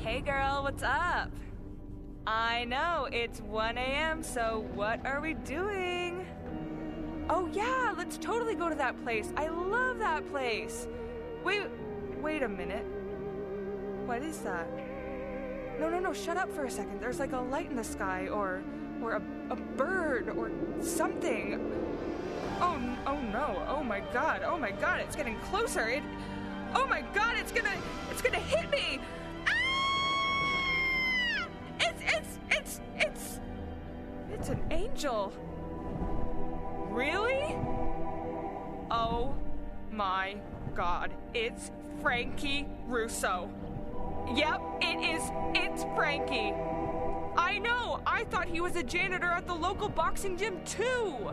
Hey girl, what's up? I know, it's 1 a.m., so what are we doing? Oh yeah, let's totally go to that place. I love that place. Wait a minute. What is that? No, shut up for a second. There's like a light in the sky, or a bird, or something. Oh no, oh my god, it's getting closer. Oh my god, it's gonna hit me! Ah! It's an angel. Really? Oh my god, it's Frankie Russo. Yep, it's Frankie. I know, I thought he was a janitor at the local boxing gym too.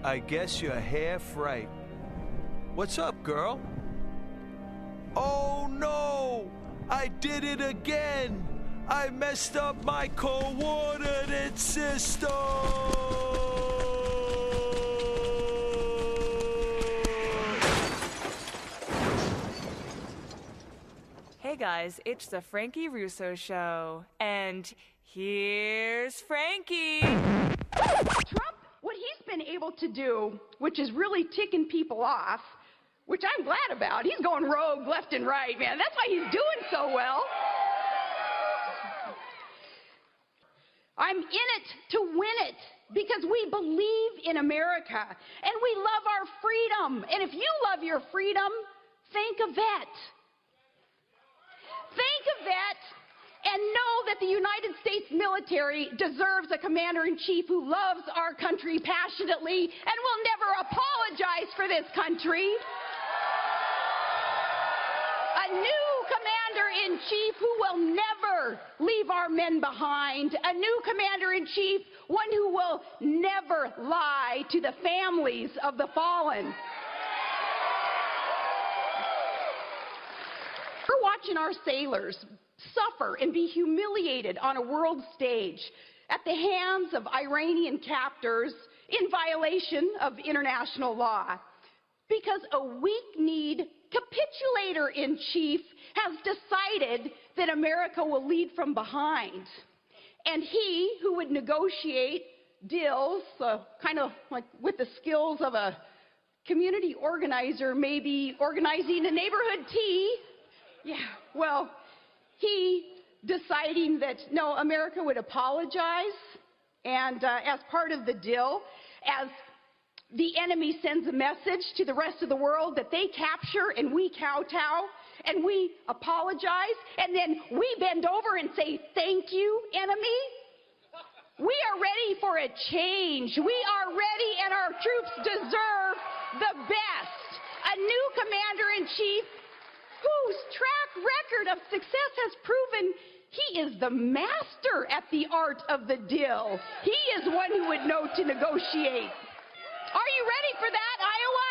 I guess you're half right. What's up, girl? Oh no! I did it again! I messed up my coordinate system! Hey guys, it's the Frankie Russo Show. And here's Frankie! Trump, what he's been able to do, which is really ticking people off, which I'm glad about. He's going rogue left and right, man. That's why he's doing so well. I'm in it to win it because we believe in America and we love our freedom. And if you love your freedom, think of that. Think of that and know that the United States military deserves a commander-in-chief who loves our country passionately and will never apologize for this country. A new commander-in-chief who will never leave our men behind. A new commander-in-chief, one who will never lie to the families of the fallen. We're watching our sailors suffer and be humiliated on a world stage at the hands of Iranian captors in violation of international law because a weak-kneed capitulator-in-chief has decided that America will lead from behind. And he, who would negotiate deals, kind of like with the skills of a community organizer, maybe organizing a neighborhood tea, he deciding that, no, America would apologize, and as part of the deal, as the enemy sends a message to the rest of the world that they capture and we kowtow and we apologize and then we bend over and say, thank you, enemy. We are ready for a change. We are ready and our troops deserve the best. A new commander-in-chief whose track record of success has proven he is the master at the art of the deal. He is one who would know to negotiate. Are you ready for that, Iowa?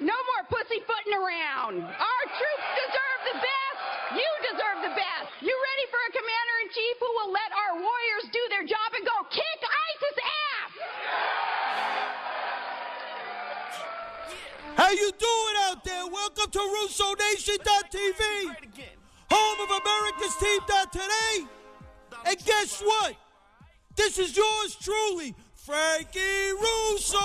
No more pussyfooting around. Our troops deserve the best. You deserve the best. You ready for a commander-in-chief who will let our warriors do their job and go kick ISIS ass? How you doing out there? Welcome to RussoNation.tv, home of America's Team.today. And guess what? This is yours truly, Frankie Russo!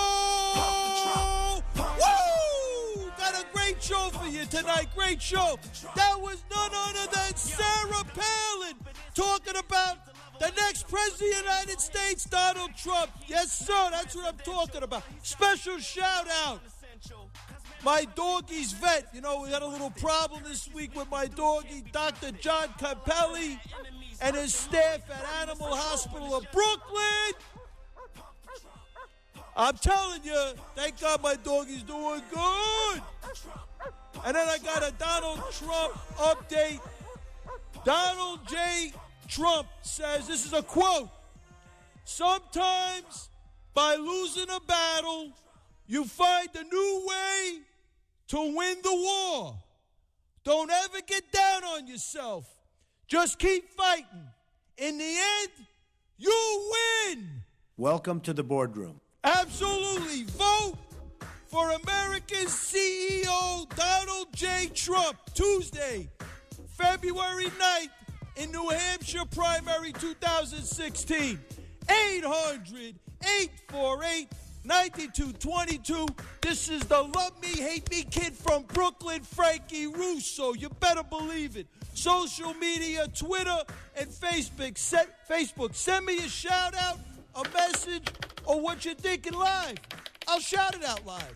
Woo! Got a great show for you tonight. Great show. That was none other than Sarah Palin talking about the next president of the United States, Donald Trump. Yes, sir. That's what I'm talking about. Special shout out. My doggy's vet. You know, we had a little problem this week with my doggy, Dr. John Capelli, and his staff at Animal Hospital of Brooklyn. I'm telling you, thank God my doggy's doing good. And then I got a Donald Trump update. Donald J. Trump says, this is a quote, "Sometimes by losing a battle, you find a new way to win the war. Don't ever get down on yourself. Just keep fighting. In the end, you win." Welcome to the boardroom. Absolutely. Vote for America's CEO, Donald J. Trump, Tuesday, February 9th in New Hampshire primary 2016. 800-848-9222. This is the Love Me, Hate Me kid from Brooklyn, Frankie Russo. You better believe it. Social media, Twitter, and Facebook. Send me a shout out, a message, or what you're thinking live. I'll shout it out live.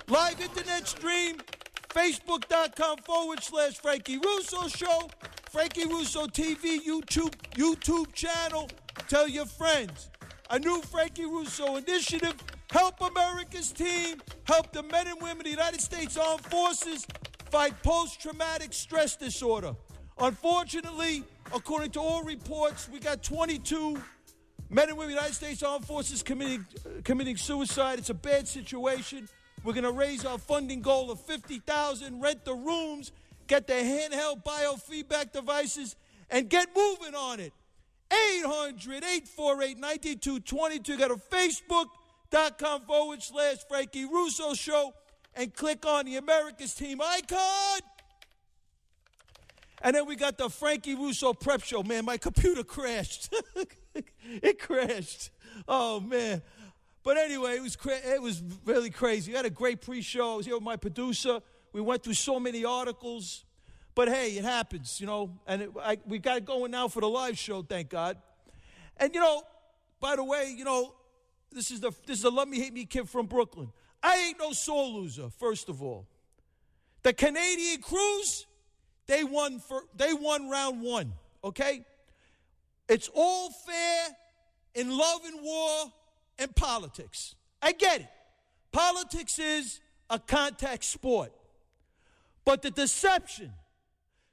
Live internet stream, Facebook.com/Frankie Russo Show, Frankie Russo TV YouTube channel. Tell your friends. A new Frankie Russo initiative. Help America's team. Help the men and women of the United States Armed Forces fight post-traumatic stress disorder. Unfortunately, according to all reports, we got 22 men and women of the United States Armed Forces committing suicide. It's a bad situation. We're going to raise our funding goal of $50,000, rent the rooms, get the handheld biofeedback devices, and get moving on it. 800-848-9222. Go to Facebook.com/Frankie Russo Show and click on the America's Team icon. And then we got the Frankie Russo Prep Show. Man, my computer crashed. It crashed. Oh, man. But anyway, it was really crazy. We had a great pre-show. I was here with my producer. We went through so many articles. But hey, it happens, you know. And we got it going now for the live show, thank God. And, you know, by the way, you know, this is the Love Me, Hate Me kid from Brooklyn. I ain't no sore loser, first of all. The Canadian Cruise, they won round one, okay? It's all fair in love and war and politics. I get it. Politics is a contact sport. But the deception,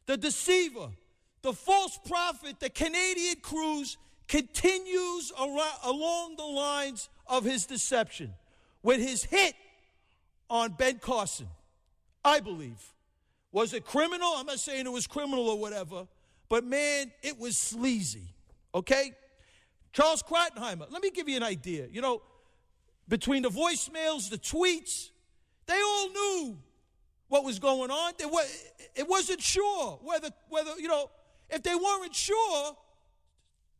the deceiver, the false prophet, the Canadian Cruise continues along the lines of his deception with his hit on Ben Carson, I believe. Was it criminal? I'm not saying it was criminal or whatever, but man, it was sleazy, okay? Charles Krauthenheimer, let me give you an idea. You know, between the voicemails, the tweets, they all knew what was going on. It wasn't sure whether, you know, if they weren't sure,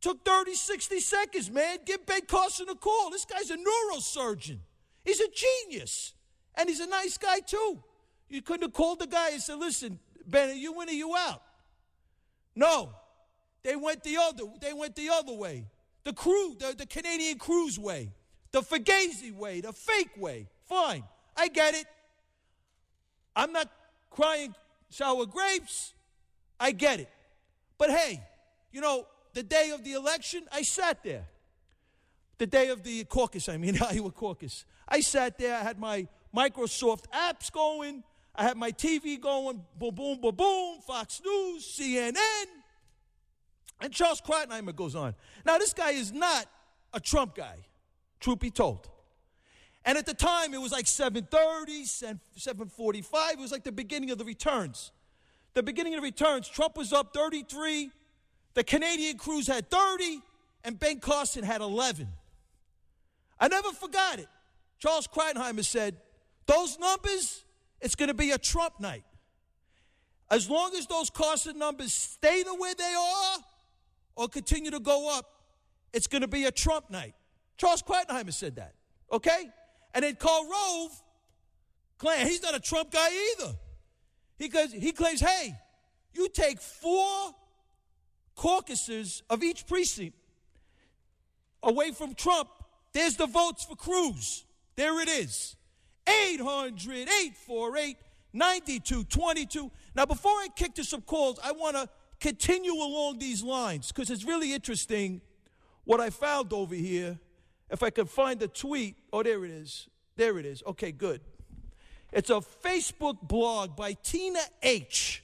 took 30, 60 seconds, man. Give Ben Carson a call. This guy's a neurosurgeon. He's a genius. And he's a nice guy, too. You couldn't have called the guy and said, listen, Ben, are you in or you out? No. They went the other way. The Canadian Cruise way. The Fugazi way. The fake way. Fine. I get it. I'm not crying sour grapes. I get it. But hey, you know, the day of the election, I sat there. The day of the caucus, Iowa caucus. I sat there. I had my Microsoft apps going. I had my TV going. Boom, boom, boom, boom. Fox News, CNN. And Charles Krauthenheimer goes on. Now, this guy is not a Trump guy, truth be told. And at the time, it was like 7:30, 7:45. It was like the beginning of the returns. The beginning of the returns, Trump was up 33. The Canadian Cruise had 30, and Ben Carson had 11. I never forgot it. Charles Krauthenheimer said, those numbers, it's going to be a Trump night. As long as those Carson numbers stay the way they are or continue to go up, it's going to be a Trump night. Charles Krauthenheimer said that, okay? And then Karl Rove, he's not a Trump guy either. He claims, hey, you take 4 caucuses of each precinct away from Trump, there's the votes for Cruz. There it is. 800-848-9222. Now, before I kick to some calls, I want to continue along these lines because it's really interesting what I found over here. If I could find the tweet. Oh, there it is. There it is. Okay, good. It's a Facebook blog by Tina H.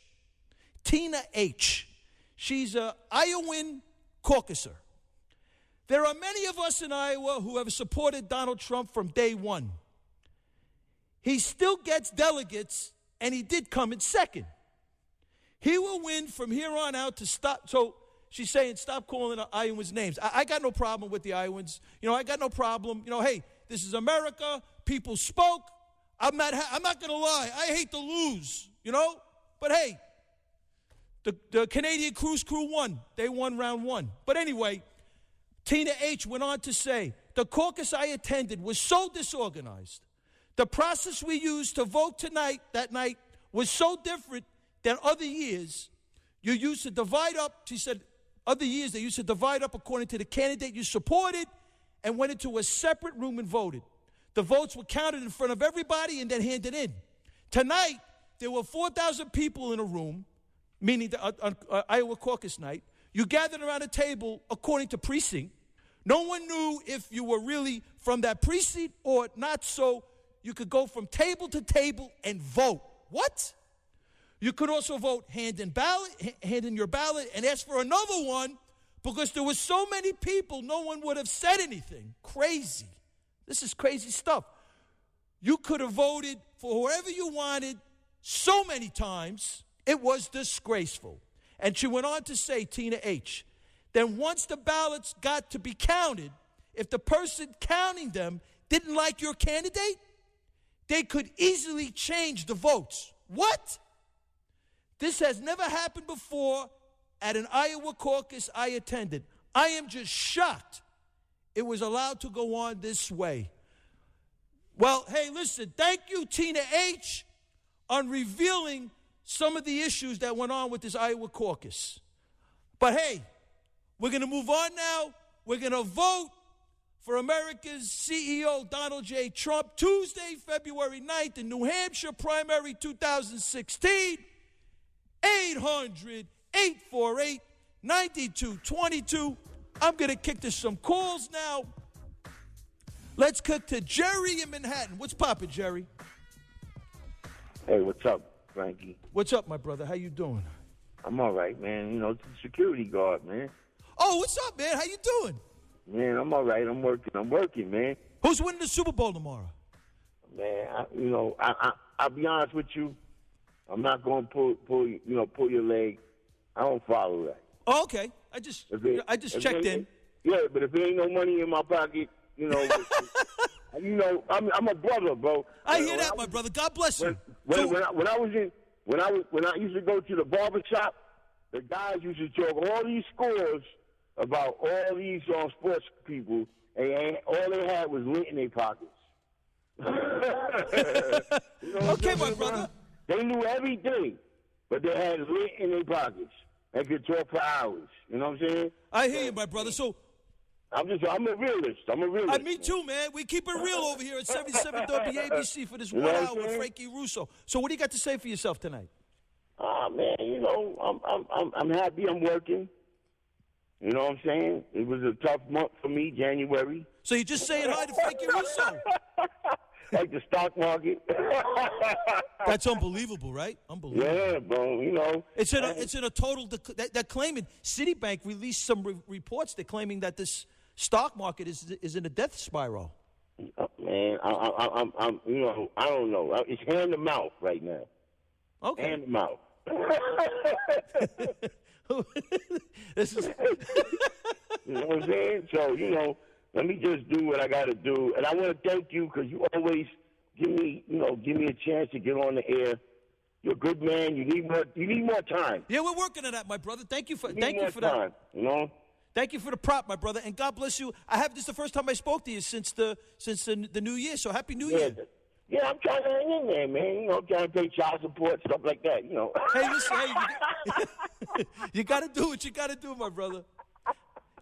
Tina H. She's an Iowan caucuser. There are many of us in Iowa who have supported Donald Trump from day one. He still gets delegates, and he did come in second. He will win from here on out to stop. So she's saying stop calling the Iowans names. I got no problem with the Iowans. You know, I got no problem. You know, hey, this is America. People spoke. I'm not going to lie. I hate to lose, you know. But hey, The Canadian Cruise Crew won. They won round one. But anyway, Tina H. went on to say, the caucus I attended was so disorganized. The process we used to vote that night, was so different than other years. You used to divide up, she said, other years they used to divide up according to the candidate you supported and went into a separate room and voted. The votes were counted in front of everybody and then handed in. Tonight, there were 4,000 people in a room, meaning the Iowa caucus night. You gathered around a table according to precinct. No one knew if you were really from that precinct or not, so you could go from table to table and vote. What? You could also vote hand in your ballot and ask for another one because there were so many people, no one would have said anything. Crazy. This is crazy stuff. You could have voted for whoever you wanted so many times, it was disgraceful. And she went on to say, Tina H., then once the ballots got to be counted, if the person counting them didn't like your candidate, they could easily change the votes. What? This has never happened before at an Iowa caucus I attended. I am just shocked it was allowed to go on this way. Well, hey, listen, thank you, Tina H., on revealing some of the issues that went on with this Iowa caucus. But hey, we're going to move on now. We're going to vote for America's CEO, Donald J. Trump, Tuesday, February 9th in New Hampshire primary 2016. 800-848-9222. I'm going to kick to some calls now. Let's kick to Jerry in Manhattan. What's poppin', Jerry? Hey, what's up, Frankie? What's up, my brother? How you doing? I'm all right, man. You know, the security guard, man. Oh, what's up, man? How you doing? Man, I'm all right. I'm working, man. Who's winning the Super Bowl tomorrow? Man, I'll be honest with you. I'm not going to pull your leg. I don't follow that. Oh, okay. I just checked in. Yeah, but if there ain't no money in my pocket, I'm a brother, bro. I hear that, my brother. God bless you. When I used to go to the barber shop, the guys used to talk all these scores about all these sports people, and all they had was lint in their pockets. Okay, my brother. They knew everything, but they had lint in their pockets. They could talk for hours. You know what I'm saying? I hear you, my brother. So I'm a realist. Me too, man. We keep it real over here at 77 WABC for this 1 hour with Frankie Russo. So what do you got to say for yourself tonight? Man, I'm happy I'm working. You know what I'm saying? It was a tough month for me, January. So you're just saying hi to Frankie Russo? Like the stock market. That's unbelievable, right? Unbelievable. Yeah, bro. It's in a total. They're claiming Citibank released some reports. They're claiming that this stock market is in a death spiral. Man, I don't know. It's hand to mouth right now. Okay. Hand to mouth. This is. You know what I'm saying? So let me just do what I got to do, and I want to thank you because you always give me a chance to get on the air. You're a good man. You need more time. Yeah, we're working on that, my brother. Thank you for time, that. Thank you for the prop, my brother, and God bless you. This is the first time I spoke to you since the new year. So happy New Year. Yeah, I'm trying to hang in there, man. Trying to pay child support, stuff like that. Hey, listen, you got to do what you got to do, my brother.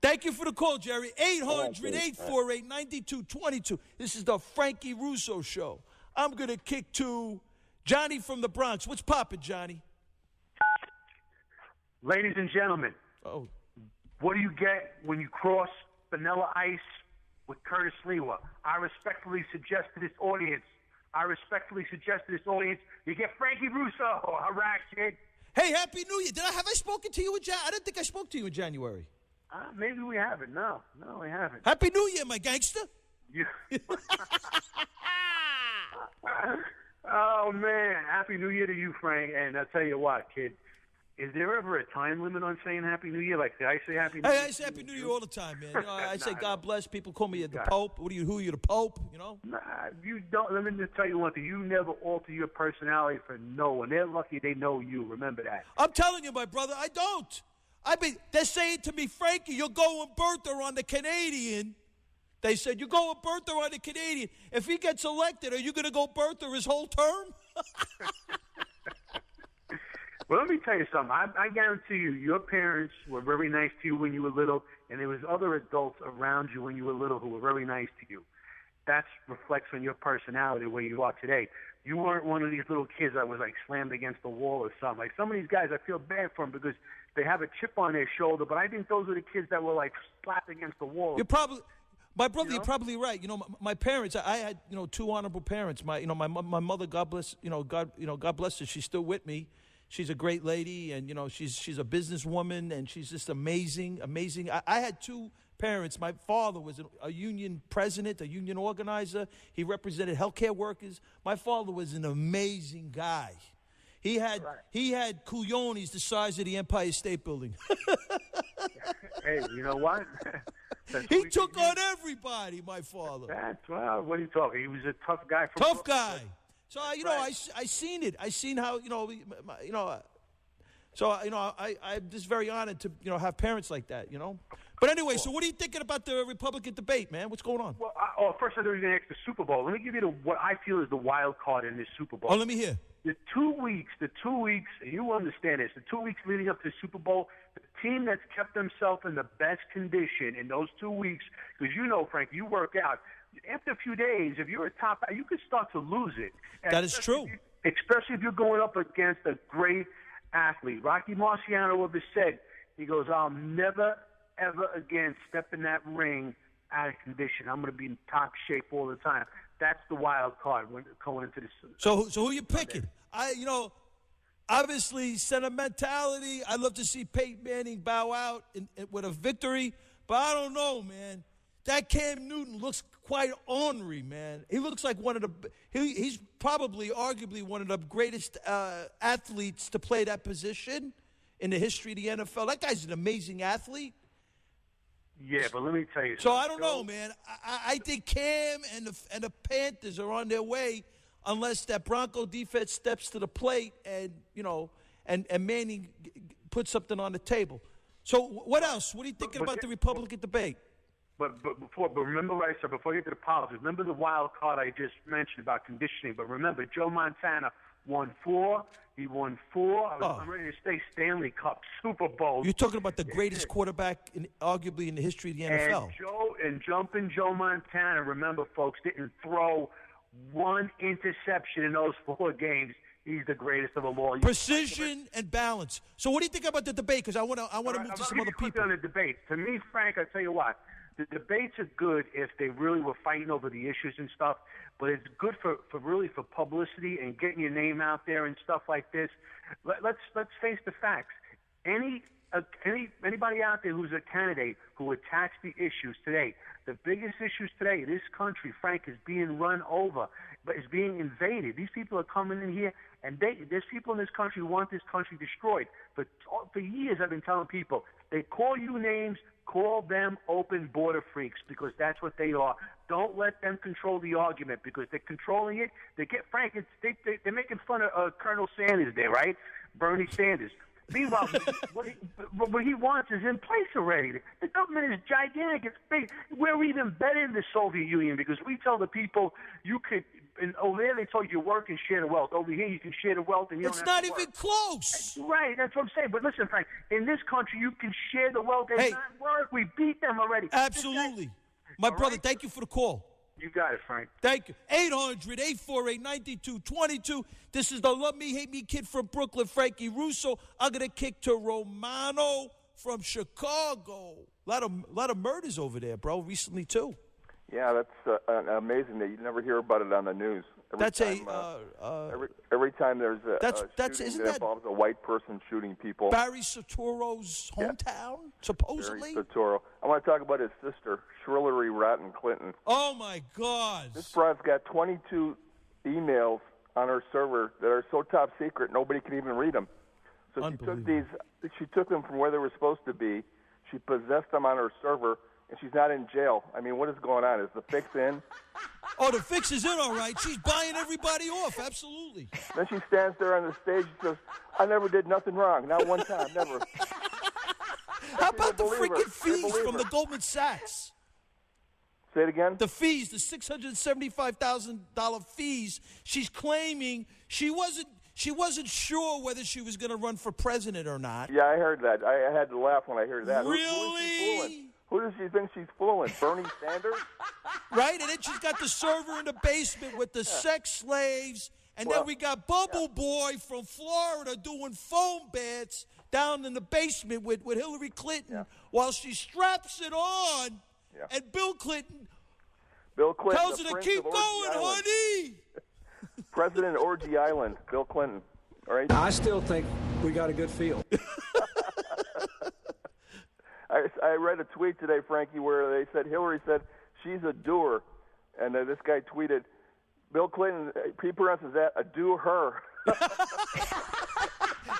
Thank you for the call, Jerry. 800-848-9222. This is the Frankie Russo Show. I'm going to kick to Johnny from the Bronx. What's poppin', Johnny? Ladies and gentlemen, what do you get when you cross Vanilla Ice with Curtis Lewa? I respectfully suggest to this audience, you get Frankie Russo. All right, kid. Hey, Happy New Year. Have I spoken to you in January? I don't think I spoke to you in January. Maybe we haven't. No, we haven't. Happy New Year, my gangster. Oh, man. Happy New Year to you, Frank. And I'll tell you what, kid. Is there ever a time limit on saying Happy New Year? Like, did I say Happy New Year? Hey, I say Happy New Year all the time, man. You know, I say God bless. People call me the Pope. Who are you, the Pope? You know? Nah, you don't. Let me just tell you one thing. You never alter your personality for no one. They're lucky they know you. Remember that. I'm telling you, my brother, I don't. They're saying to me, Frankie, you're going birther on the Canadian. They said, you're going birther on the Canadian. If he gets elected, are you going to go birther his whole term? Well, let me tell you something. I guarantee you, your parents were very nice to you when you were little, and there was other adults around you when you were little who were very nice to you. That reflects on your personality where you are today. You weren't one of these little kids that was like slammed against the wall or something. Like some of these guys, I feel bad for them because they have a chip on their shoulder, but I think those are the kids that were like slapped against the wall. My brother, you're probably right. You know, my parents. I had, you know, two honorable parents. My mother. God bless. God bless her. She's still with me. She's a great lady, and you know, she's a businesswoman, and she's just amazing. I had two parents. My father was a union president, a union organizer. He represented healthcare workers. My father was an amazing guy. He had coulones the size of the Empire State Building. Hey, you know what? He took on everybody, my father. Well, what are you talking? He was a tough guy. Tough guy. So I seen it. I seen how So I'm just very honored to have parents like that. But anyway, so what are you thinking about the Republican debate, man? What's going on? Well, first I thought you were going to ask the Super Bowl. Let me give you what I feel is the wild card in this Super Bowl. Oh, let me hear. The 2 weeks, and you understand this, the 2 weeks leading up to the Super Bowl, the team that's kept themselves in the best condition in those 2 weeks, because Frank, you work out. After a few days, if you're a top guy, you can start to lose it. That is true. Especially if you're going up against a great athlete. Rocky Marciano ever said, he goes, I'll never, ever again step in that ring out of condition. I'm going to be in top shape all the time. That's the wild card when going into this. So who are you picking? Obviously sentimentality. I'd love to see Peyton Manning bow out with a victory, but I don't know, man. That Cam Newton looks quite ornery, man. He looks like he's probably, arguably, one of the greatest athletes to play that position in the history of the NFL. That guy's an amazing athlete. Yeah, but let me tell you. So I don't know, man. I think Cam and the Panthers are on their way, unless that Bronco defense steps to the plate and Manning puts something on the table. So what else? What are you thinking about the Republican debate? But remember what I said before you get to the politics. Remember the wild card I just mentioned about conditioning. But remember, Joe Montana won 4. He won 4. I'm ready to say Stanley Cup, Super Bowl. You're talking about the greatest quarterback, arguably in the history of the NFL. And jumping Joe Montana, remember, folks, didn't throw one interception in those 4 games. He's the greatest of them all. Precision and balance. So what do you think about the debate? Because I want to move to some other people. On the debate. To me, Frank, I'll tell you what. The debates are good if they really were fighting over the issues and stuff, but it's good for publicity and getting your name out there and stuff like this. Let's face the facts. Anybody out there who's a candidate who attacks the issues today, the biggest issues today, this country, Frank, is being run over, but is being invaded. These people are coming in here, and there's people in this country who want this country destroyed. But for years, I've been telling people, they call you names. Call them open border freaks, because that's what they are. Don't let them control the argument, because they're controlling it. They get Frank. They're making fun of Colonel Sanders there, right? Bernie Sanders. Meanwhile, what he wants is in place already. The government is gigantic. It's big. We're even better than the Soviet Union, because we tell the people you could. And over there, they told you to work and share the wealth. Over here, you can share the wealth, and it's not even close. Right, that's what I'm saying. But listen, Frank, in this country, you can share the wealth and not work. We beat them already. Absolutely. My brother, thank you for the call. You got it, Frank. Thank you. 800-848-9222. This is the Love Me, Hate Me kid from Brooklyn, Frankie Russo. I'm going to kick to Romano from Chicago. A lot of murders over there, bro, recently, too. Yeah, that's amazing that you never hear about it on the news. Every time there's a shooting that involves a white person shooting people. Barry Soetoro's hometown, supposedly? Barry Soetoro. I want to talk about his sister, Hillary Rotten Clinton. Oh, my God. This broad's got 22 emails on her server that are so top secret nobody can even read them. So she took them from where they were supposed to be. She possessed them on her server, and she's not in jail. I mean, what is going on? Is the fix in? Oh, the fix is in, all right. She's buying everybody off, absolutely. Then she stands there on the stage and says, I never did nothing wrong. Not one time, never. How about the freaking fees from the Goldman Sachs? Say it again? The fees, the $675,000 fees. She's claiming she wasn't sure whether she was going to run for president or not. Yeah, I heard that. I had to laugh when I heard that. Really? Who does she think she's fooling? Bernie Sanders? Right? And then she's got the server in the basement with the sex slaves. And then we got Bubble Boy from Florida doing foam baths down in the basement with Hillary Clinton while she straps it on. Yeah. And Bill Clinton tells her to keep going, honey. President Orgy Island, Bill Clinton. All right. I still think we got a good feel. I read a tweet today, Frankie, where they said Hillary said she's a doer, and this guy tweeted, Bill Clinton, he pronounces that a do-her.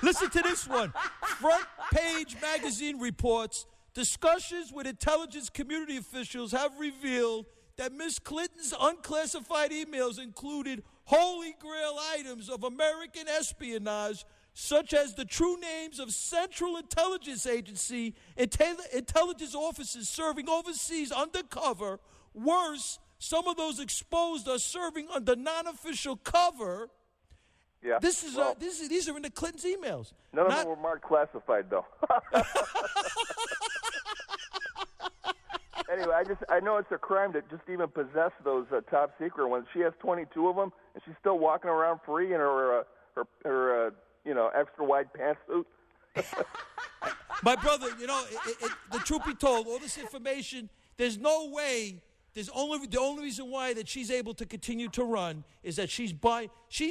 Listen to this one. Front Page Magazine reports discussions with intelligence community officials have revealed that Ms. Clinton's unclassified emails included holy grail items of American espionage, such as the true names of Central Intelligence Agency intelligence officers serving overseas undercover. Worse, some of those exposed are serving under non-official cover. Yeah. These are in the Clintons' emails. None of them were marked classified, though. Anyway, I know it's a crime to just even possess those top secret ones. She has 22 of them, and she's still walking around free in her extra wide pantsuit. My brother, the truth be told, all this information, there's no way. The only reason why that she's able to continue to run is that she's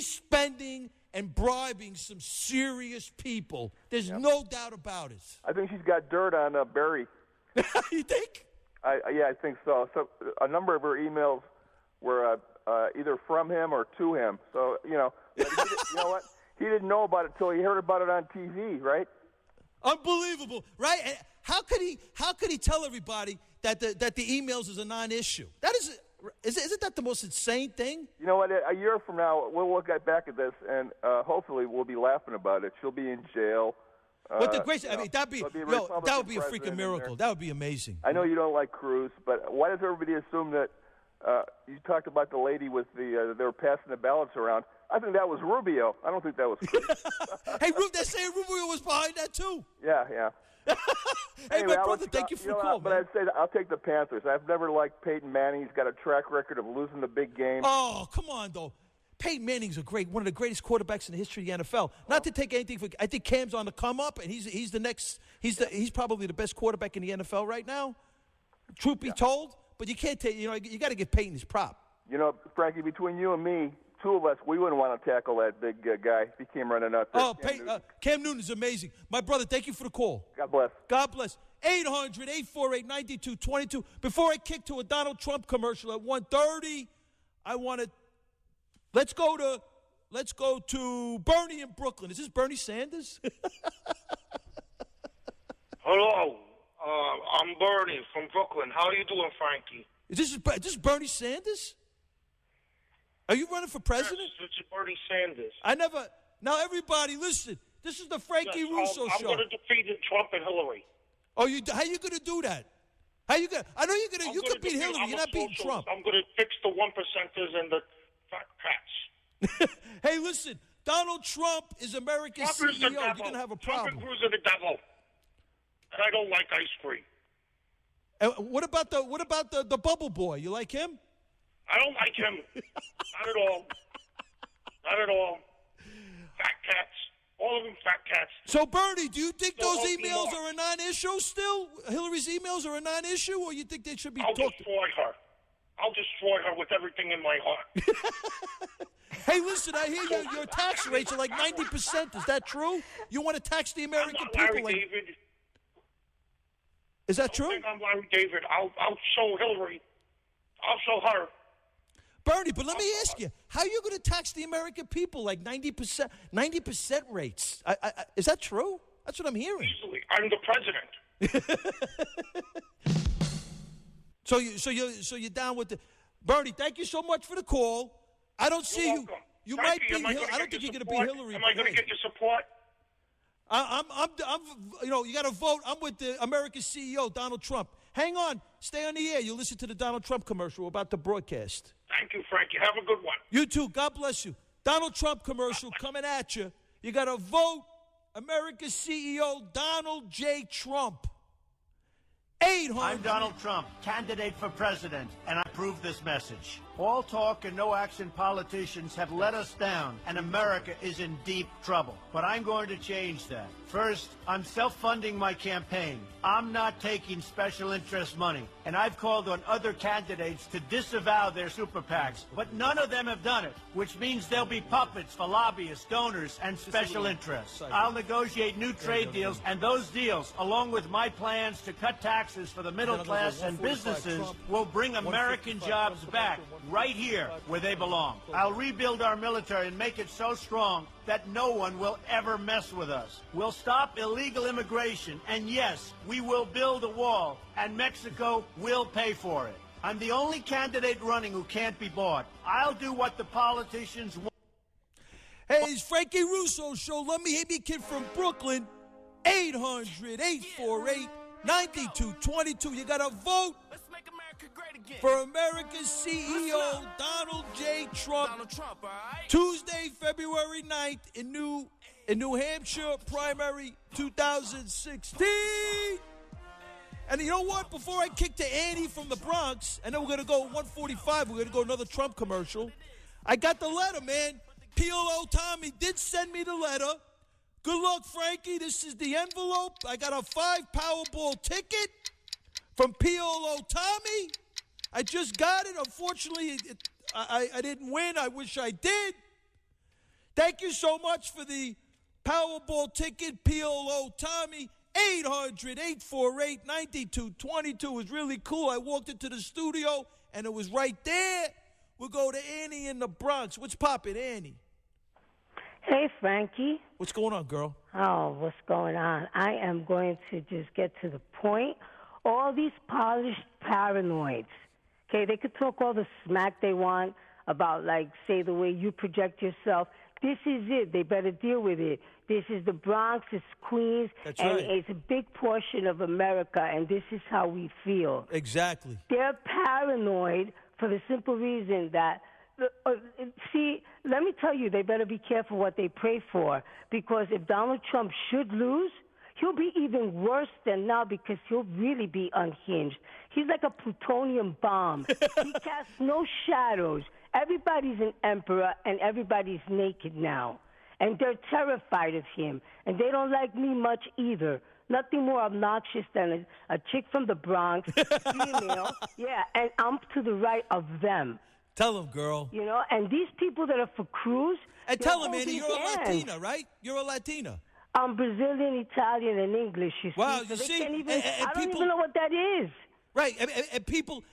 spending and bribing some serious people. There's no doubt about it. I think she's got dirt on Barry. You think? Yeah, I think so. So a number of her emails were either from him or to him. So you know what? He didn't know about it till he heard about it on TV, right? Unbelievable, right? And how could he tell everybody that the emails is a non-issue? Isn't that the most insane thing? You know what? A year from now, we'll get back at this, and hopefully we'll be laughing about it. She'll be in jail. But the grace, I mean, that would be a freaking miracle. That would be amazing. I know you don't like Cruz, but why does everybody assume that you talked about the lady with they were passing the ballots around? I think that was Rubio. I don't think that was Cruz. Hey, they're saying Rubio was behind that too. Yeah. Hey, anyway, my brother, thank you for the call, but I'd say I'll take the Panthers. I've never liked Peyton Manning. He's got a track record of losing the big game. Oh, come on, though. Peyton Manning's one of the greatest quarterbacks in the history of the NFL. Not to take anything for, I think Cam's on the come up, and he's the next. He's probably the best quarterback in the NFL right now. Truth be told, but you can't take. You got to give Peyton his prop. Frankie, between you and me, two of us, we wouldn't want to tackle that big guy if he came running out there. Oh, Cam Newton is amazing. My brother, thank you for the call. God bless. God bless. 800-848-9222. Before I kick to a Donald Trump commercial at 1:30, I want to. Let's go to Bernie in Brooklyn. Is this Bernie Sanders? Hello, I'm Bernie from Brooklyn. How are you doing, Frankie? Is this Bernie Sanders? Are you running for president? Yes, it's Bernie Sanders. Now everybody, listen. This is the Frankie Russo show. I'm going to defeat Trump and Hillary. Oh, how you going to do that? How you going? I know you're going to. You could beat Hillary. You're not beating Trump. I'm going to fix the 1%ers and the fat cats. Hey, listen. Donald Trump is America's CEO. You're going to have a problem. Trump and Cruz are the devil. And I don't like ice cream. What about the Bubble Boy? You like him? I don't like him. Not at all. Not at all. Fat cats. All of them fat cats. So, Bernie, do you think those emails are a non-issue still? Hillary's emails are a non-issue, or you think they should be I'll destroy her. I'll destroy her with everything in my heart. Hey, listen, I hear your tax rates are like 90%. Is that true? You want to tax the American people? Larry David. Is that true? I think I'm Larry David. I'll show Hillary. I'll show her. Bernie, but let me ask you, how are you going to tax the American people like 90% rates? Is that true? That's what I'm hearing. Easily. I'm the president. So you're down with the Bernie? Thank you so much for the call. I don't see you. Welcome. You Frankie, might be. I don't think you're going to be Hillary. Am I going to get your support? I'm. You got to vote. I'm with the American CEO, Donald Trump. Hang on. Stay on the air. You'll listen to the Donald Trump commercial about the broadcast. Thank you, Frankie. Have a good one. You too. God bless you. Donald Trump commercial coming at you. You got to vote America's CEO, Donald J. Trump. 800. I'm Donald Trump, candidate for president, and I approve this message. All talk and no action politicians have let us down, and America is in deep trouble. But I'm going to change that. First, I'm self-funding my campaign. I'm not taking special interest money, and I've called on other candidates to disavow their super PACs, but none of them have done it, which means there'll be puppets for lobbyists, donors, and special interests. I'll negotiate new trade deals, and those deals, along with my plans to cut taxes for the middle class and businesses, will bring American jobs back right here where they belong. I'll rebuild our military and make it so strong that no one will ever mess with us. We'll stop illegal immigration, and yes, we will build a wall, and Mexico will pay for it. I'm the only candidate running who can't be bought. I'll do what the politicians want. Hey, it's Frankie Russo show. Let me hit me kid from Brooklyn. 800-848-9222. You got to vote for America's CEO, Donald J. Trump. Tuesday, February 9th in New Hampshire, primary 2016. And you know what? Before I kick to Annie from the Bronx, and then we're going to go 145, we're going to go another Trump commercial. I got the letter, man. PLO Tommy did send me the letter. Good luck, Frankie. This is the envelope. I got a 5 Powerball ticket from PLO Tommy. I just got it. Unfortunately, I didn't win. I wish I did. Thank you so much for the Powerball ticket, PLO Tommy. 800-848-9222. It was really cool. I walked into the studio, and it was right there. We'll go to Annie in the Bronx. What's poppin', Annie? Hey, Frankie. What's going on, girl? Oh, what's going on? I am going to just get to the point. All these polished paranoids, okay, they could talk all the smack they want about, like, say, the way you project yourself. This is it. They better deal with it. This is the Bronx, it's Queens, That's and right. It's a big portion of America, and this is how we feel. Exactly. They're paranoid for the simple reason that, see, let me tell you, they better be careful what they pray for, because if Donald Trump should lose, he'll be even worse than now because he'll really be unhinged. He's like a plutonium bomb. He casts no shadows. Everybody's an emperor, and everybody's naked now. And they're terrified of him. And they don't like me much either. Nothing more obnoxious than a chick from the Bronx, female. Yeah, and I'm to the right of them. Tell them, girl. You know, and these people that are for Cruz. And tell them, Annie, you're a Latina, right? You're a Latina. I'm Brazilian, Italian, and English. You wow, see? you So see? I don't people, even know what that is. Right, and people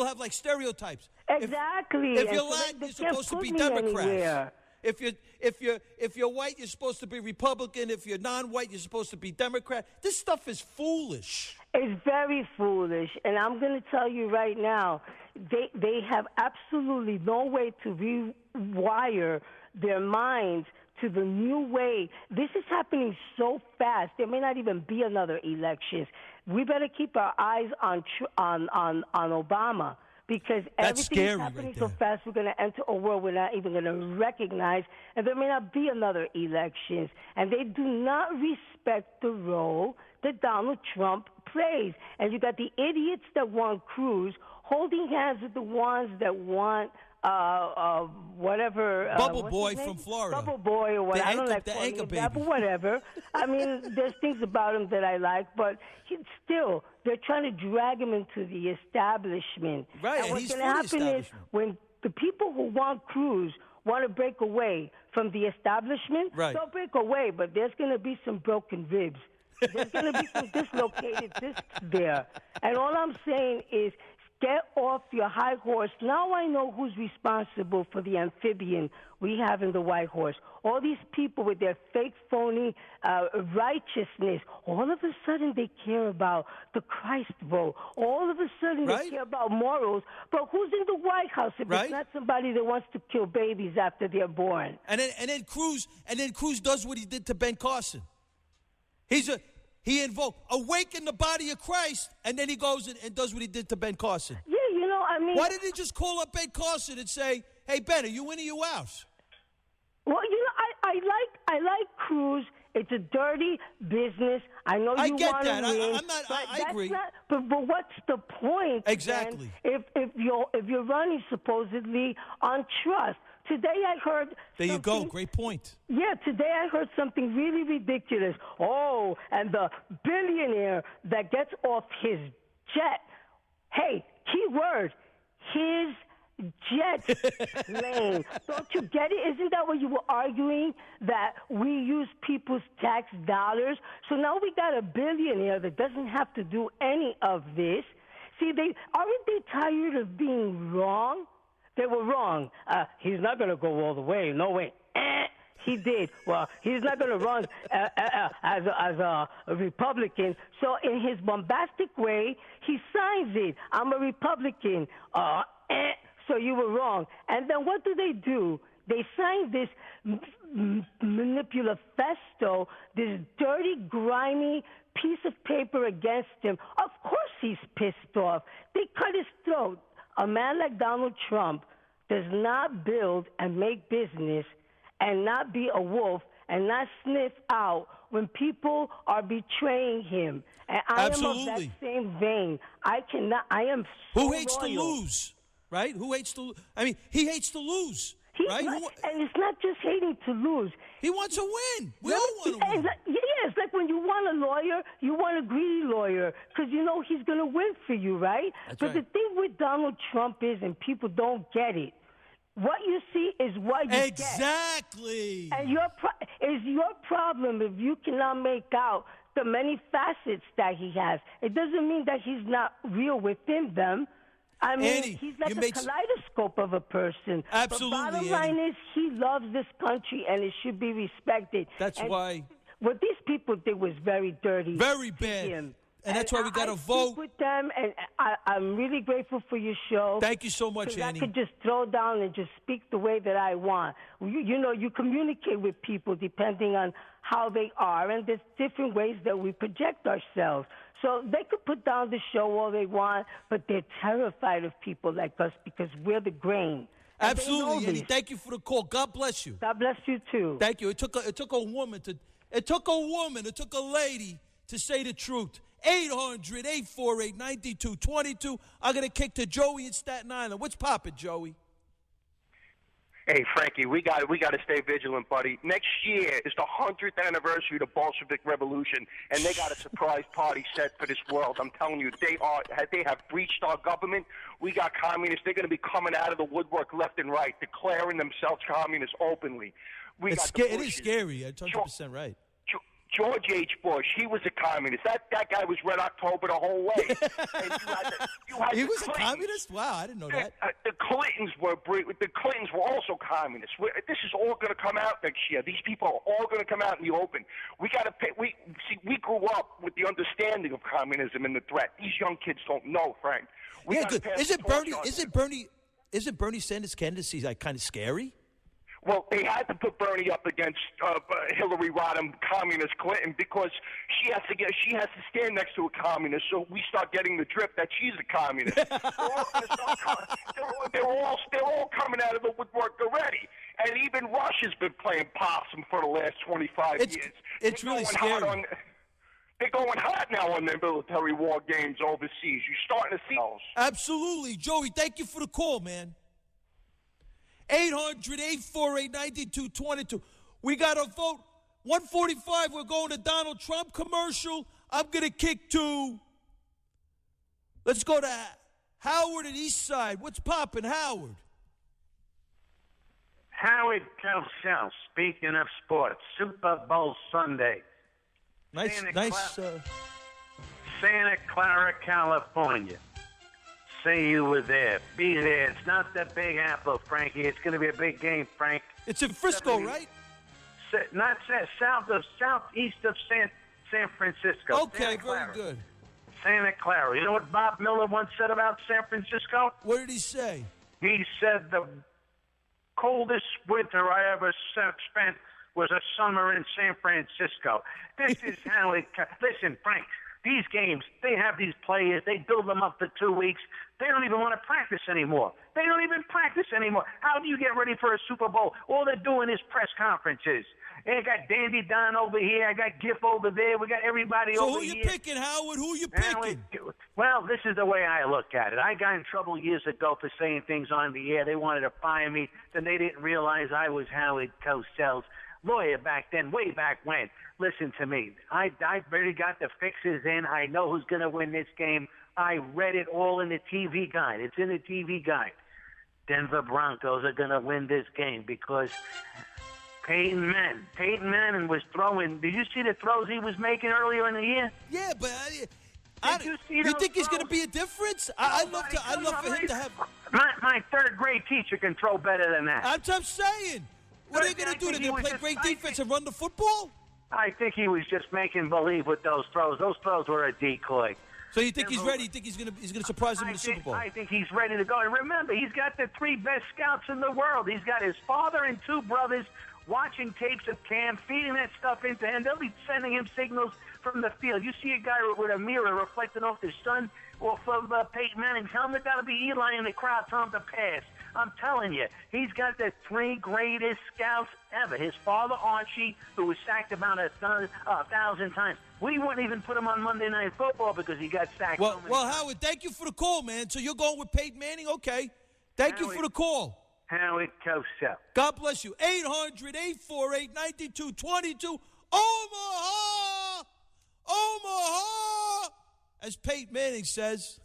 have, like, stereotypes. Exactly. If you're Latin, you're supposed to be Democrat. If you're white, you're supposed to be Republican. If you're non-white, you're supposed to be Democrat. This stuff is foolish. It's very foolish, and I'm going to tell you right now, they have absolutely no way to rewire their minds to the new way. This is happening so fast. There may not even be another elections. We better keep our eyes on Obama. Because everything is happening so fast, we're going to enter a world we're not even going to recognize, and there may not be another elections. And they do not respect the role that Donald Trump plays. And you got the idiots that want Cruz holding hands with the ones that want whatever. Bubble Boy from Florida. Bubble Boy or whatever. I don't like the anchor baby. That, but whatever. I mean, there's things about him that I like, but still, they're trying to drag him into the establishment. Right, and what's he's going to happen is when the people who want Cruz want to break away from the establishment, they'll break away, but there's going to be some broken ribs. There's going to be some dislocated discs there. And all I'm saying is Get off your high horse. Now I know who's responsible for the amphibian we have in the White Horse. All these people with their fake, phony righteousness, all of a sudden they care about the Christ vote. All of a sudden they care about morals. But who's in the White House if it's not somebody that wants to kill babies after they're born? And then Cruz does what he did to Ben Carson. He invoked awaken the body of Christ, and then he goes and does what he did to Ben Carson. Yeah, I mean, why didn't he just call up Ben Carson and say, "Hey Ben, are you in or you out?" Well, I like Cruz. It's a dirty business. I know you want to win. I agree. But what's the point? Exactly. Then, if you're running supposedly on trust. Today I heard There you go. Great point. Yeah, today I heard something really ridiculous. Oh, and the billionaire that gets off his jet. Hey, key word, his jet plane. Don't you get it? Isn't that what you were arguing, that we use people's tax dollars? So now we got a billionaire that doesn't have to do any of this. See, aren't they tired of being wrong? They were wrong. He's not going to go all the way. No way. He did. Well, he's not going to run as a Republican. So in his bombastic way, he signs it. I'm a Republican. So you were wrong. And then what do? They sign this manifesto, this dirty, grimy piece of paper against him. Of course he's pissed off. They cut his throat. A man like Donald Trump does not build and make business and not be a wolf and not sniff out when people are betraying him. And I am of that same vein. I am so Who hates loyal. to lose, right? Who hates to lose? I mean, he hates to lose, right? And it's not just hating to lose. He wants to win. We all want to win. It's like when you want a lawyer, you want a greedy lawyer because you know he's going to win for you, right? But the thing with Donald Trump is, and people don't get it, what you see is what you get. Exactly. And is your problem if you cannot make out the many facets that he has. It doesn't mean that he's not real within them. I mean, Annie, he's like a kaleidoscope of a person. Absolutely, But bottom Annie. line is he loves this country, and it should be respected. That's why. What these people did was very dirty. Very bad. And that's why we got to vote. With them, and I'm really grateful for your show. Thank you so much, Annie. I could just throw down and just speak the way that I want. You communicate with people depending on how they are, and there's different ways that we project ourselves. So they could put down the show all they want, but they're terrified of people like us because we're the grain. Absolutely, Annie. Thank you for the call. God bless you. God bless you too. Thank you. It took a lady to say the truth. 800-848-9222. I'm going to kick to Joey in Staten Island. What's poppin', Joey? Hey, Frankie, we got to stay vigilant, buddy. Next year is the 100th anniversary of the Bolshevik Revolution, and they got a surprise party set for this world. I'm telling you, they have breached our government. We got communists. They're going to be coming out of the woodwork left and right, declaring themselves communists openly. It is scary. You're 100% right. George H. Bush, he was a communist. That guy was Red October the whole way. He was a communist? Wow, I didn't know that. The Clintons were also communists. This is all going to come out next year. These people are all going to come out in the open. We got to pay. We grew up with the understanding of communism and the threat. These young kids don't know, Frank. Isn't Bernie Sanders' candidacy like kind of scary? Well, they had to put Bernie up against Hillary Rodham, communist Clinton, because she has to stand next to a communist. So we start getting the drip that she's a communist. they're all coming out of the woodwork already, and even Russia's been playing possum for the last 25 years. It's really scary. They're going hot now on their military war games overseas. You're starting to see those. Absolutely, Joey. Thank you for the call, man. 800-848-9222. We got to vote. 145, we're going to Donald Trump commercial. I'm going to kick to, let's go to Howard at East Side. What's poppin', Howard? Howard Cosell, speaking of sports, Super Bowl Sunday. Nice. Santa Clara, California. say you were there. Be there. It's not the Big Apple, Frankie. It's going to be a big game, Frank. It's in Frisco, right? Not southeast of San Francisco. Okay, very good. Santa Clara. You know what Bob Miller once said about San Francisco? What did he say? He said the coldest winter I ever spent was a summer in San Francisco. This is how it... Listen, Frank, these games, they have these players, they build them up for 2 weeks. They don't even want to practice anymore. They don't even practice anymore. How do you get ready for a Super Bowl? All they're doing is press conferences. And I got Dandy Don over here. I got Giff over there. We got everybody over here. So who you picking, Howard? Who you picking? Well, this is the way I look at it. I got in trouble years ago for saying things on the air. They wanted to fire me. Then they didn't realize I was Howard Cosell's lawyer back then, way back when. Listen to me. I already got the fixes in. I know who's going to win this game. I read it all in the TV guide. It's in the TV guide. Denver Broncos are going to win this game because Peyton Manning was throwing. Did you see the throws he was making earlier in the year? Yeah, but you think he's going to be a difference? I'd love for him to have. My third grade teacher can throw better than that. I'm just saying. What are they going to do? They're going to play great defense and run the football? I think he was just making believe with those throws. Those throws were a decoy. So you think he's ready? You think he's going to surprise him in the Super Bowl? I think he's ready to go. And remember, he's got the 3 best scouts in the world. He's got his father and 2 brothers watching tapes of Cam, feeding that stuff into him. They'll be sending him signals from the field. You see a guy with a mirror reflecting off his son or from Peyton Manning's helmet, that'll be Eli in the crowd telling him to pass. I'm telling you, he's got the 3 greatest scouts ever. His father, Archie, who was sacked about 1,000 times. We wouldn't even put him on Monday Night Football because he got sacked. Well, Howard, thank you for the call, man. So you're going with Peyton Manning? Okay. Thank you for the call. Howard Cosell. God bless you. 800-848-9222. Omaha! Omaha! As Peyton Manning says.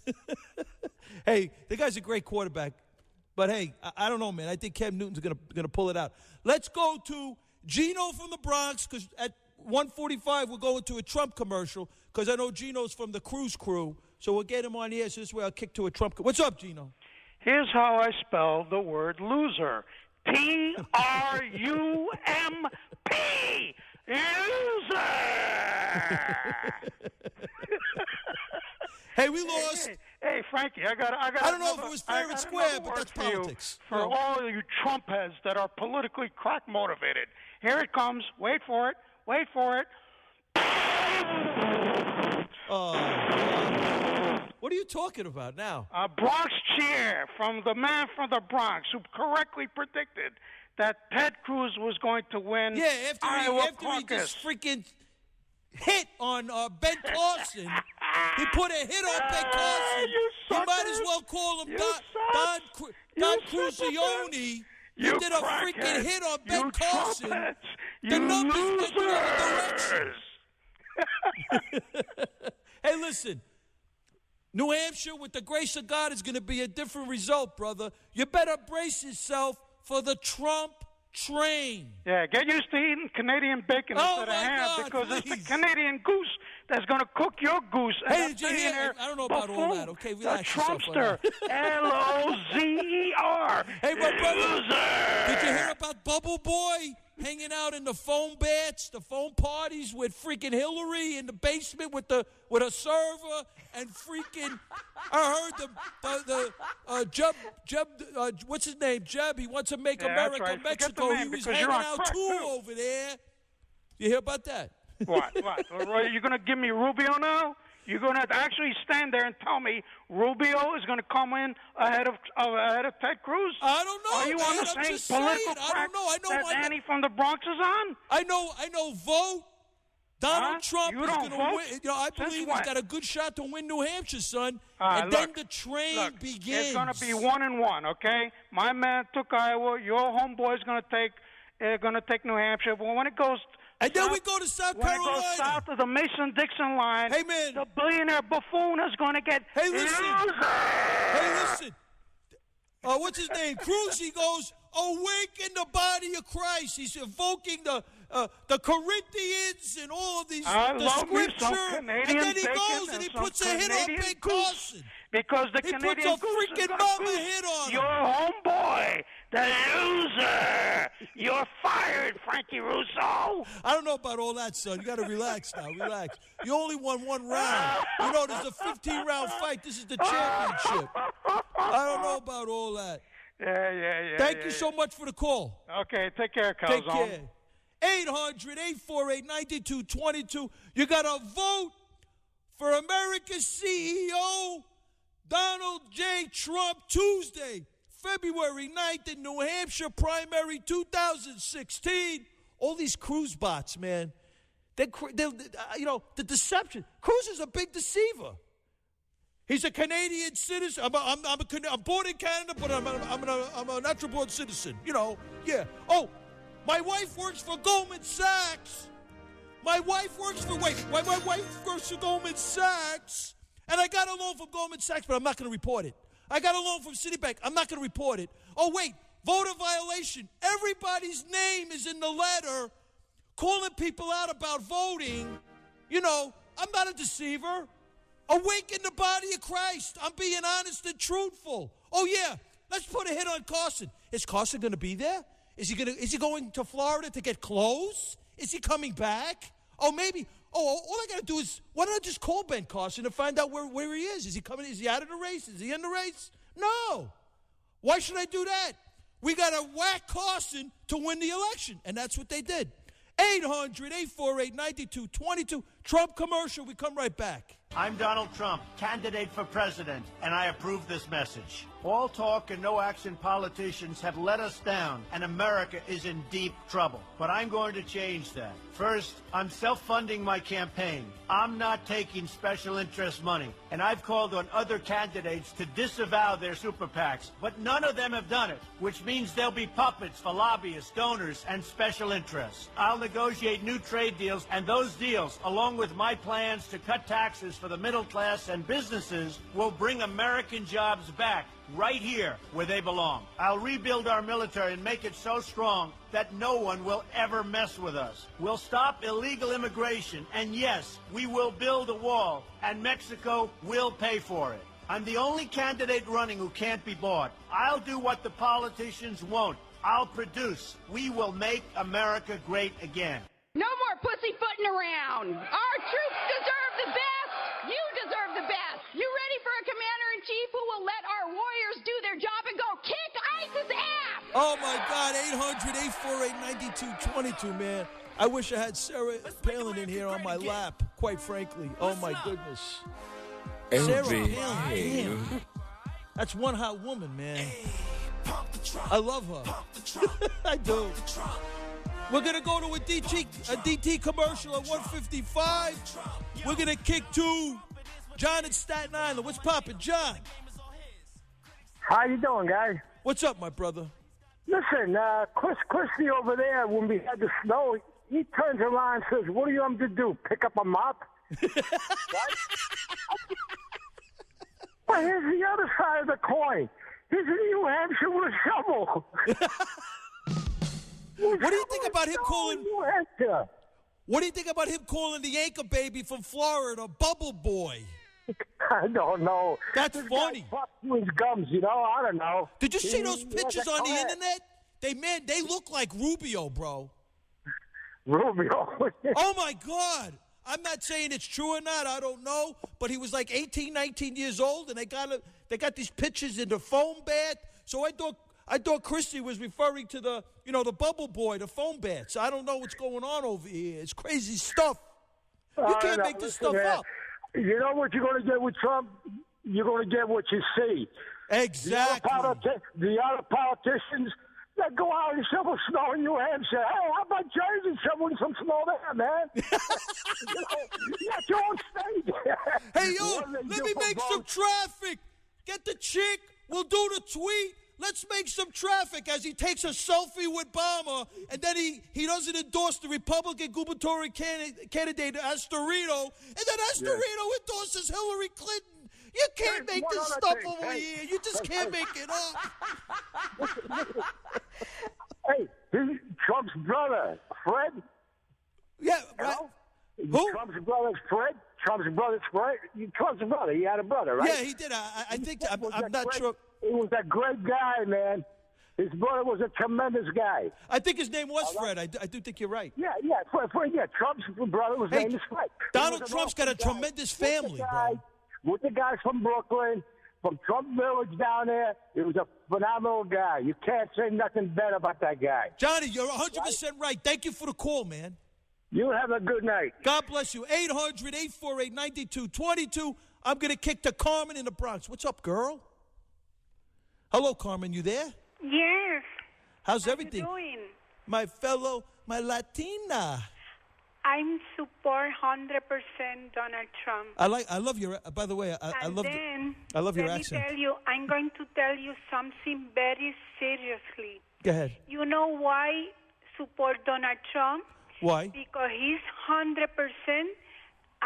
Hey, the guy's a great quarterback. But, hey, I don't know, man. I think Cam Newton's gonna pull it out. Let's go to Gino from the Bronx, because at 1:45 we're going to a Trump commercial, because I know Gino's from the Cruise Crew. So we'll get him on the air, so this way I'll kick to a Trump. What's up, Gino? Here's how I spell the word loser. T-R-U-M-P. Loser! Hey, we lost. Hey, Frankie, I got. I don't know if it was fair and square, but that's politics. For all you Trump heads that are politically crack motivated, here it comes. Wait for it. Wait for it. What are you talking about now? A Bronx cheer from the man from the Bronx who correctly predicted that Ted Cruz was going to win. Yeah, after he just freaking hit on Ben Carson. He put a hit on Ben Carson. You might as well call him Don Crucione. He did a freaking hit on Ben Carson. The numbers went the other direction. Hey, listen. New Hampshire, with the grace of God, is going to be a different result, brother. You better brace yourself for the Trump train. Yeah, get used to eating Canadian bacon instead of ham, because it's the Canadian goose that's going to cook your goose. Hey, did you hear? I don't know about all that. Okay, relax yourself. Trumpster. L-O-Z-E-R. Hey, my brother, did you hear about Bubble Boy hanging out in the foam baths, the foam parties with freaking Hillary in the basement with a server and freaking? I heard the what's his name? Jeb. He wants to make America right. Mexico. He was hanging out too over there. You hear about that? What? You're going to give me Rubio now? You're going to actually stand there and tell me Rubio is going to come in ahead of Ted Cruz? I don't know. Are you on the same political track that Annie from the Bronx is on? I know. Vote. Donald Trump is going to win. You know, I believe he's got a good shot to win New Hampshire, son. And then the train begins. It's going to be 1-1, okay? My man took Iowa. Your homeboy is going to take New Hampshire. But when it goes. And then we go to South Carolina. When it goes south of the Mason-Dixon line, hey, man, the billionaire buffoon is going to get. Hey, listen. What's his name? Cruz, he goes, awaken the body of Christ. He's invoking the Corinthians and all of these, the scripture. And then he goes and he puts a hit on Ben Carson. Because the He Canadian puts a Goose is freaking gonna mama goose hit on him. your homeboy, the loser. You're fired, Frankie Russo. I don't know about all that, son. You got to relax now. Relax. You only won one round. You know, there's a 15-round fight. This is the championship. I don't know about all that. Yeah. Thank you so much for the call. Okay, take care, Calzone. Take care. 800-848-9222. You got to vote for America's CEO, Donald J. Trump, Tuesday, February 9th in New Hampshire, primary 2016. All these cruise bots, man. The deception. Cruz is a big deceiver. He's a Canadian citizen. I'm born in Canada, but I'm a natural-born citizen. Yeah. Oh, my wife works for Goldman Sachs. My wife works for Goldman Sachs. And I got a loan from Goldman Sachs, but I'm not going to report it. I got a loan from Citibank. I'm not going to report it. Oh, wait, voter violation. Everybody's name is in the letter calling people out about voting. I'm not a deceiver. Awaken the body of Christ. I'm being honest and truthful. Oh, yeah, let's put a hit on Carson. Is Carson going to be there? Is he going to Florida to get clothes? Is he coming back? Oh, maybe. Oh, all I got to do is, why don't I just call Ben Carson and find out where he is? Is he coming? Is he out of the race? Is he in the race? No. Why should I do that? We got to whack Carson to win the election, and that's what they did. 800-848-9222. Trump commercial. We come right back. I'm Donald Trump, candidate for president, and I approve this message. All talk and no action politicians have let us down, and America is in deep trouble. But I'm going to change that. First, I'm self-funding my campaign. I'm not taking special interest money, and I've called on other candidates to disavow their super PACs, but none of them have done it, which means they'll be puppets for lobbyists, donors, and special interests. I'll negotiate new trade deals, and those deals, along with my plans to cut taxes for the middle class and businesses, will bring American jobs back right here where they belong. I'll rebuild our military and make it so strong that no one will ever mess with us. We'll stop illegal immigration, and yes, we will build a wall, and Mexico will pay for it. I'm the only candidate running who can't be bought. I'll do what the politicians won't. I'll produce. We will make America great again. No more pussyfooting around. Our troops deserve the best. You deserve the best. You ready for a commander-in-chief who will let our warriors do their job and go kick ISIS ass? Oh, my God, 800-848-9222, man. I wish I had Sarah Palin in here on my lap, quite frankly. Oh, my goodness. Sarah Palin, damn. That's one hot woman, man. I love her. I do. We're going to go to a DT commercial at 1:55. We're going to kick to John in Staten Island. What's poppin', John? How you doing, guys? What's up, my brother? Listen, Chris Christie over there, when we had the snow, he turns around and says, what do you want me to do, pick up a mop? Right? But here's the other side of the coin. He's in New Hampshire with a shovel. What do you think about him calling? What do you think about him calling the anchor baby from Florida Bubble Boy? I don't know. That's funny. His gums, I don't know. Did you see those pictures on the internet? They look like Rubio, bro. Rubio. Oh my God. I'm not saying it's true or not. I don't know. But he was like 18, 19 years old, and they got these pictures in the foam bath. So I thought Christie was referring to the Bubble Boy, the foam bath. So I don't know what's going on over here. It's crazy stuff. You can't make this stuff up. You know what you're going to get with Trump? You're going to get what you see. Exactly. The other politicians that go out and shovel snow in New Hampshire. Hey, how about Jersey shoveling some snow there, man? You got your own state. Hey, yo, let me make some traffic. Get the chick. We'll do the tweet. Let's make some traffic as he takes a selfie with Obama, and then he doesn't endorse the Republican gubernatorial candidate Astorino, and then Astorino endorses Hillary Clinton. You can't make this stuff over here. You just can't make it up. Hey, Trump's brother, Fred. Yeah, right. Who? Trump's brother, Fred. Trump's brother, Fred. Trump's brother. He had a brother, right? Yeah, he did. I think I'm not sure. He was a great guy, man. His brother was a tremendous guy. I think his name was Fred. I do think you're right. Yeah. Fred, Trump's brother was named Fred. Donald Trump's got a tremendous family, bro. With the guys from Brooklyn, from Trump Village down there, he was a phenomenal guy. You can't say nothing bad about that guy. Johnny, you're 100% right. Thank you for the call, man. You have a good night. God bless you. 800-848-9222. I'm going to kick to Carmen in the Bronx. What's up, girl? Hello, Carmen. You there? Yes. How's everything? How you doing? My Latina. I'm support 100% Donald Trump. I love your. By the way, I love your accent. Let me tell you, I'm going to tell you something very seriously. Go ahead. You know why support Donald Trump? Why? Because he's 100%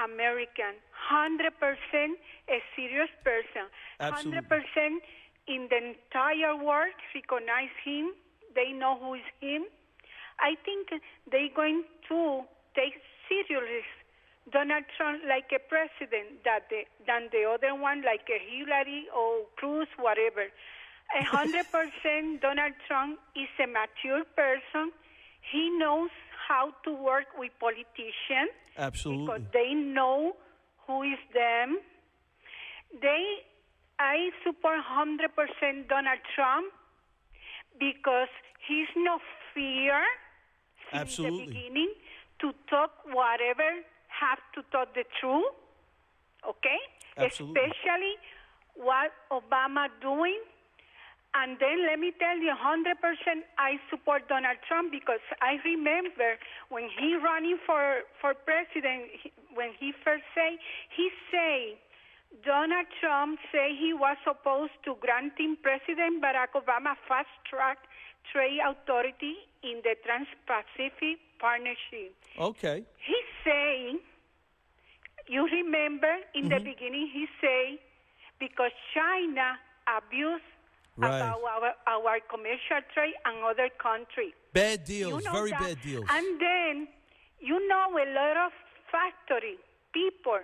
American, 100% a serious person, Absolutely. 100% in the entire world recognize him. They know who is him. I think they're going to take seriously Donald Trump like a president than the other one like a Hillary or Cruz, whatever. 100% Donald Trump is a mature person. He knows how to work with politicians. Absolutely. Because they know who is them. I support 100% Donald Trump because he's no fear since the beginning to talk whatever, have to talk the truth, okay? Absolutely. Especially what Obama doing. And then let me tell you, 100% I support Donald Trump because I remember when he running for president, when he first he say, Donald Trump say he was supposed to granting President Barack Obama fast-track trade authority in the Trans-Pacific Partnership. Okay. He say, you remember in the beginning he say, because China abused about our commercial trade and other countries. Bad deals, You know very that? bad deals. And then, a lot of factory people.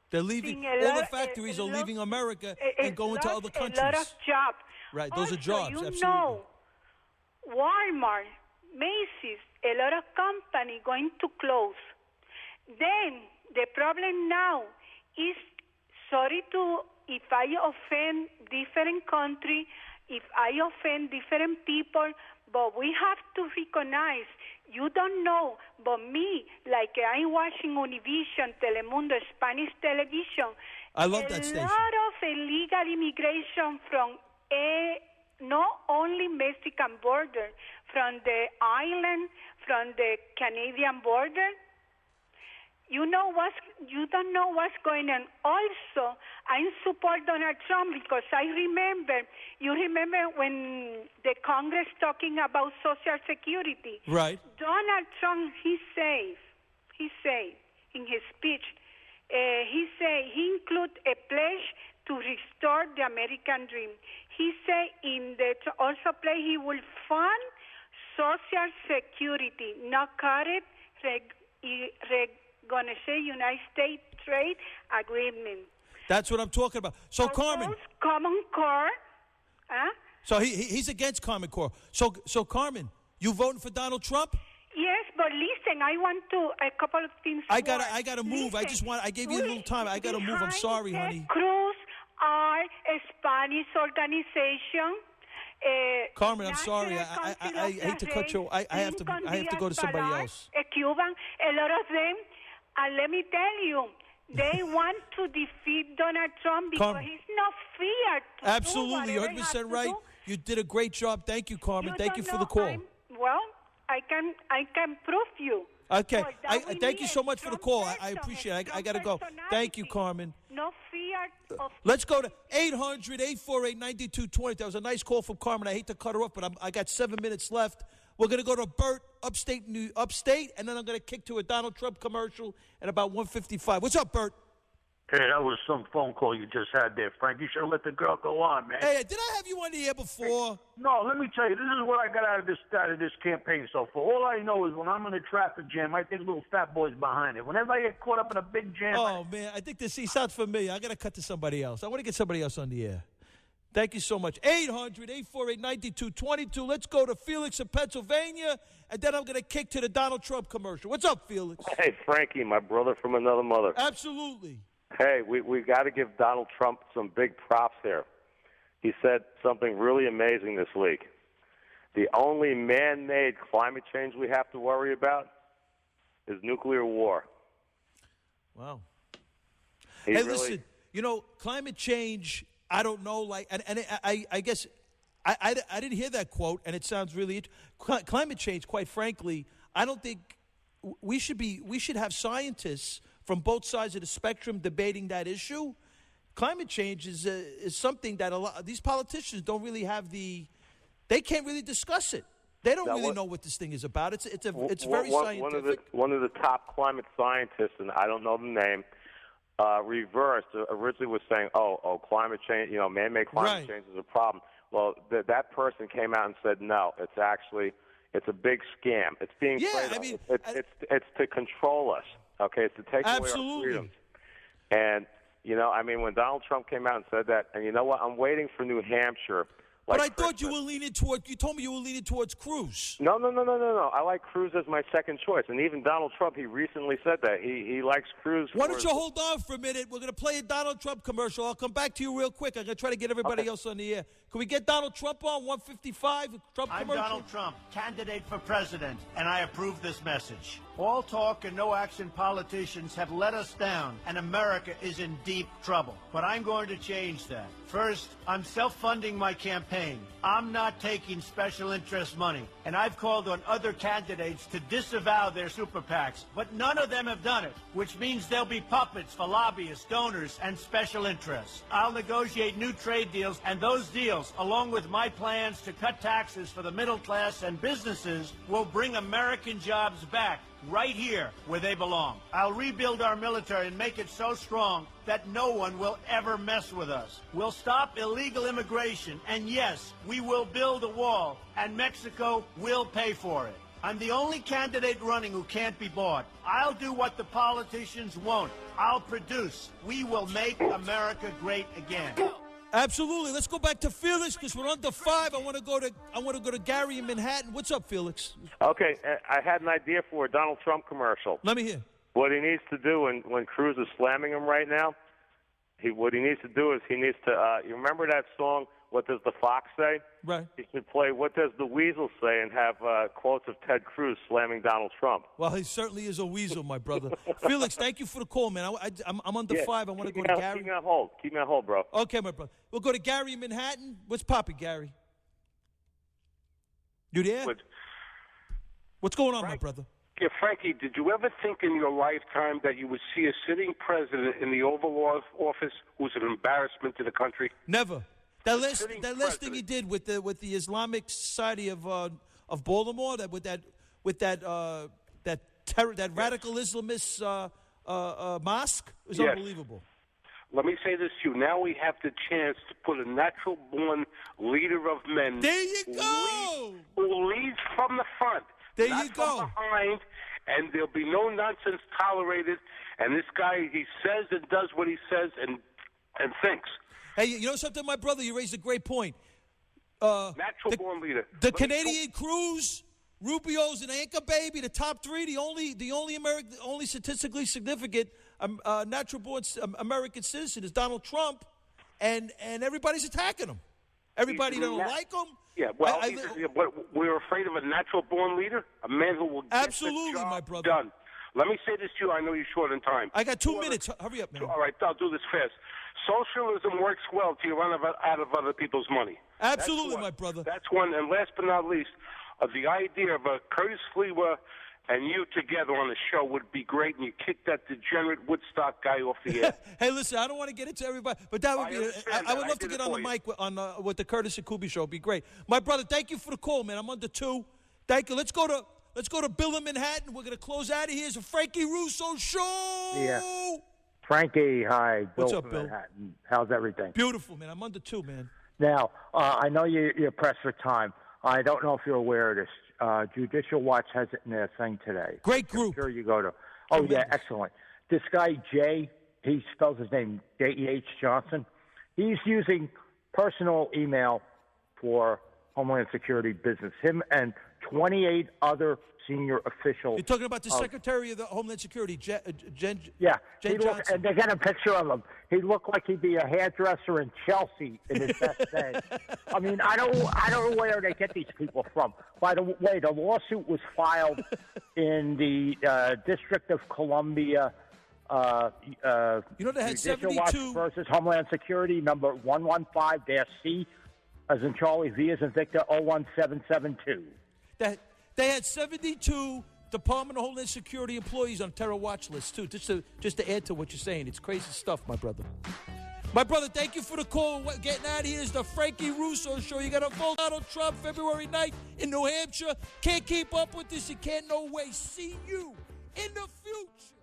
They're leaving. All the factories are leaving America and going to other countries. A lot of jobs. Right, those are jobs, absolutely. Know, Walmart, Macy's, a lot of company going to close. Then the problem now is, if I offend different country, if I offend different people, but we have to recognize, you don't know, but me, like I'm watching Univision, Telemundo, Spanish television. I love that station. A lot of illegal immigration from not only Mexican border, from the island, from the Canadian border. You don't know what's going on. Also, I support Donald Trump because you remember when the Congress talking about Social Security. Right. Donald Trump, he said in his speech, he include a pledge to restore the American dream. He said also play he will fund Social Security, not cut it, going to say United States Trade Agreement. That's what I'm talking about. So, Carmen. Common Core. So he's against Common Core. So Carmen, you voting for Donald Trump? Yes, but listen, I want a couple of things. I gotta move. Listen, I gave you a little time. I gotta move. I'm sorry, honey. Cruz are a Spanish organization. Carmen, I'm sorry. I hate to cut you. I have to go to somebody else. A Cuban, a lot of them. And let me tell you, they want to defeat Donald Trump because Carmen. he's not feared to Absolutely, you're 100% right. You did a great job. Thank you, Carmen. Thank you for the call. I can prove you. Okay. Thank you so much for the call. I appreciate it. I got to go. Thank you, Carmen. No fear of... Let's go to 800-848-9220. That was a nice call from Carmen. I hate to cut her off, but I got 7 minutes left. We're going to go to Bert, upstate, and then I'm going to kick to a Donald Trump commercial at about 1:55. What's up, Bert? Hey, that was some phone call you just had there, Frank. You should have let the girl go on, man. Hey, did I have you on the air before? No, let me tell you, this is what I got out of this campaign so far. All I know is when I'm in a traffic jam, I think little fat boys behind it. Whenever I get caught up in a big jam. Oh, man, I think this sounds familiar. I got to cut to somebody else. I want to get somebody else on the air. Thank you so much. 800-848-9222. Let's go to Felix in Pennsylvania, and then I'm going to kick to the Donald Trump commercial. What's up, Felix? Hey, Frankie, my brother from another mother. Absolutely. Hey, we got to give Donald Trump some big props here. He said something really amazing this week. The only man-made climate change we have to worry about is nuclear war. Wow. Hey, listen, climate change, I don't know, I guess I didn't hear that quote, and it sounds really climate change, quite frankly, I don't think we should have scientists from both sides of the spectrum debating that issue. Climate change is something that these politicians don't really have they can't really discuss it. They don't really know what this thing is about. It's very scientific. One of the top climate scientists, and I don't know the name, reversed. Originally was saying, climate change, man-made climate change is a problem. Well, that person came out and said, no, it's a big scam. It's being played. It's to control us. Okay, it's to take away our freedoms. And, when Donald Trump came out and said that, and you know what? I'm waiting for New Hampshire. But I thought you were leaning you told me you were leaning towards Cruz. No. I like Cruz as my second choice. And even Donald Trump, he recently said that. He likes Cruz. Why don't you hold on for a minute? We're going to play a Donald Trump commercial. I'll come back to you real quick. I'm going to try to get everybody else on the air. Can we get Donald Trump on 155? Trump I'm commercial? Donald Trump, candidate for president, and I approve this message. All talk and no action politicians have let us down, and America is in deep trouble. But I'm going to change that. First, I'm self-funding my campaign. I'm not taking special interest money, and I've called on other candidates to disavow their super PACs, but none of them have done it, which means there'll be puppets for lobbyists, donors, and special interests. I'll negotiate new trade deals, and those deals, along with my plans to cut taxes for the middle class and businesses, will bring American jobs back right here where they belong. I'll rebuild our military and make it so strong that no one will ever mess with us. We'll stop illegal immigration, and yes, we will build a wall, and Mexico will pay for it. I'm the only candidate running who can't be bought. I'll do what the politicians won't. I'll produce. We will make America great again. Absolutely. Let's go back to Felix because we're under 5. I want to go to Gary in Manhattan. What's up, Felix? Okay, I had an idea for a Donald Trump commercial. Let me hear. What he needs to do when Cruz is slamming him right now, what he needs to do is he needs to. You remember that song? What does the fox say? Right. He should play What Does the Weasel Say and have quotes of Ted Cruz slamming Donald Trump. Well, he certainly is a weasel, my brother. Felix, thank you for the call, man. I'm under 5. I want to go to Gary. Keep me on hold. Keep me on hold, bro. Okay, my brother. We'll go to Gary in Manhattan. What's poppin', Gary? You there? What's going on, my brother? Yeah, Frankie, did you ever think in your lifetime that you would see a sitting president in the Oval Office who's an embarrassment to the country? Never. That last thing he did with the Islamic Society of Baltimore, that radical Islamist mosque was unbelievable. Let me say this to you. Now we have the chance to put a natural-born leader of men. There you go. Who leads from the front. There not you go. From behind, and there'll be no nonsense tolerated. And this guy, he says and does what he says and thinks. Hey, you know something, my brother? You raised a great point. Natural-born leader. The Canadian Cruz, Rubio's an anchor baby, the top 3, the only statistically significant natural-born American citizen is Donald Trump, and everybody's attacking him. Everybody don't like him. Yeah, well, but we're afraid of a natural-born leader, a man who will get the job my brother. done. Let me say this to you. I know you're short on time. I got 2 minutes. Hurry up, man. All right, I'll do this fast. Socialism works well till you run out of other people's money. Absolutely, my brother. That's one. And last but not least, the idea of a Curtis Flewa and you together on a show would be great, and you kick that degenerate Woodstock guy off the air. Hey, listen, I don't want to get into everybody, but that would be. I would love to get on the mic with the Curtis and Kubi show. It'd be great, my brother. Thank you for the call, man. I'm under 2. Thank you. Let's go to Bill in Manhattan. We're gonna close out of here. It's a Frankie Russo show. Yeah. Frankie, hi. What's Bill up, from Bill? Manhattan. How's everything? Beautiful, man. I'm under 2, man. Now, I know you're pressed for time. I don't know if you're aware of this. Judicial Watch has it in their thing today. Great group. I'm sure you go to. Oh, Tremendous. yeah, excellent. This guy, Jay, he spells his name J-E-H Johnson. He's using personal email for Homeland Security business. Him and 28 other senior officials. You're talking about the Secretary of the Homeland Security, Jen Yeah, Johnson. And they got a picture of him. He looked like he'd be a hairdresser in Chelsea in his best day. I mean, I don't know where they get these people from. By the way, the lawsuit was filed in the District of Columbia. They had Judicial 72 Watch versus Homeland Security, number 115-C, as in Charlie, V as in Victor, 01772. They had 72 Department of Homeland Security employees on terror watch list, too, just to add to what you're saying. It's crazy stuff, my brother. My brother, thank you for the call. Getting out of here is the Frankie Russo Show. You got to vote Donald Trump February 9th in New Hampshire. Can't keep up with this. You can't, no way. See you in the future.